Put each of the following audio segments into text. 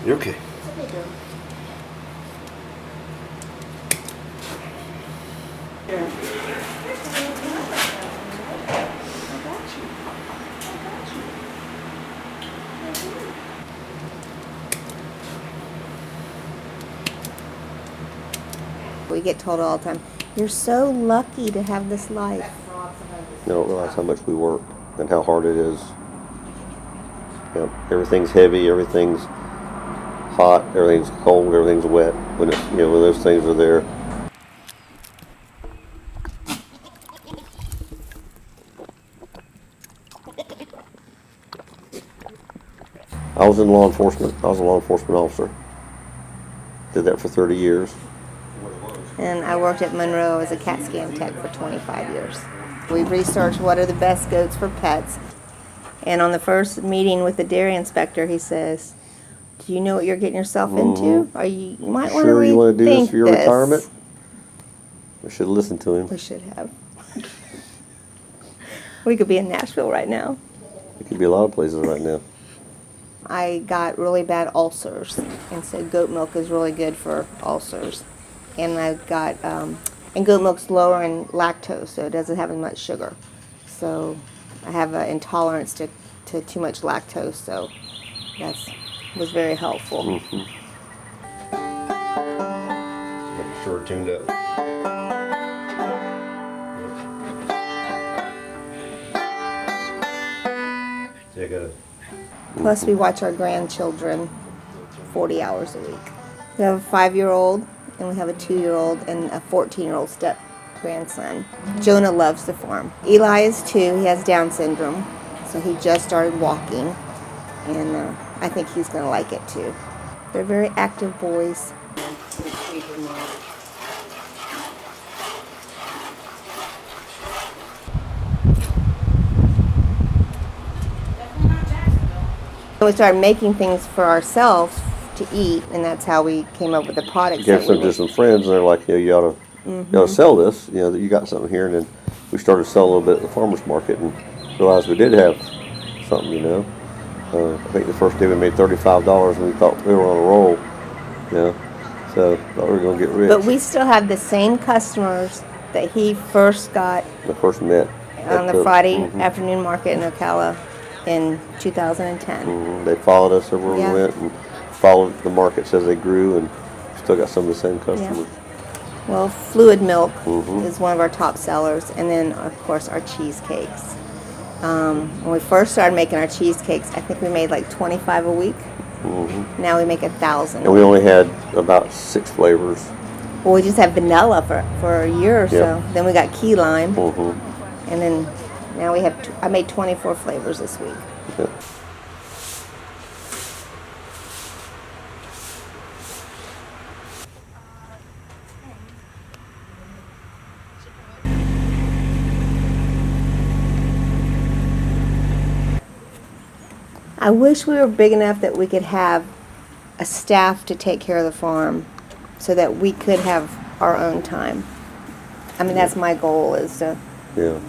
You're okay. We get told all the time, you're so lucky to have this life. You don't realize how much we work and how hard it is. You know, everything's heavy, everything's hot, everything's cold, everything's wet. When it's, you know, when those things are there. I was in law enforcement. I was a law enforcement officer. Did that for 30 years. And I worked at Monroe as a CAT scan tech for 25 years. We researched what are the best goats for pets. And on the first meeting with the dairy inspector, he says, do you know what you're getting yourself into? Or you might want to Sure you want to do this for your this. retirement? We should listen to him. We should have. We could be in Nashville right now. It could be a lot of places right now. I got really bad ulcers, and so goat milk is really good for ulcers. And I got, and goat milk's lower in lactose, so it doesn't have as much sugar. So I have an intolerance to too much lactose, so that was very helpful. Mm-hmm. Make sure it's tuned up. Yeah, I got it. Plus, we watch our grandchildren 40 hours a week. We have a 5-year-old, and we have a 2-year-old, and a 14-year-old step-grandson. Jonah loves the farm. Eli is 2. He has Down syndrome, so he just started walking, and I think he's going to like it, too. They're very active boys. We started making things for ourselves to eat, and that's how we came up with the products. Gave some to some friends, and they're like, you know, you ought to sell this. You know, that you got something here. And then we started selling a little bit at the farmers market, and realized we did have something. You know, I think the first day we made $35, and we thought we were on a roll. You know, so thought we were gonna get rich. But we still have the same customers that he first got. The first met on the Friday afternoon market in Ocala in 2010. They followed us everywhere Yeah. we went, and followed the markets as they grew, and still got some of the same customers. Yeah. Well, fluid milk is one of our top sellers, and then of course our cheesecakes. When we first started making our cheesecakes, I think we made like 25 a week. Now we make 1,000. And we only had about 6 flavors. Well, we just had vanilla for a year or so. Yeah. Then we got key lime, and then now we have. I made 24 flavors this week. Yeah. I wish we were big enough that we could have a staff to take care of the farm so that we could have our own time. I mean, that's my goal, is to... Yeah.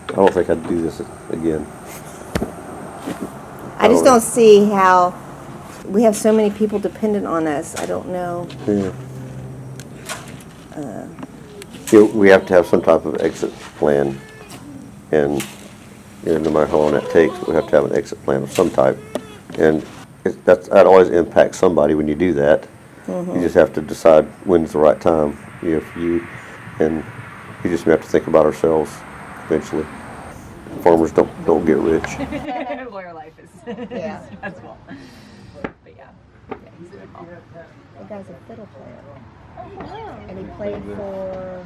I don't think I'd do this again. I just don't see how we have so many people dependent on us. I don't know. Yeah. You know, we have to have some type of exit plan, and you know, no matter how long that takes, we have to have an exit plan of some type, and that always impacts somebody when you do that. You just have to decide when's the right time. If you and you just have to think about ourselves eventually. Farmers don't get rich. Lawyer life is stressful. But yeah, he's doing well. The guy's a fiddle player. And he played for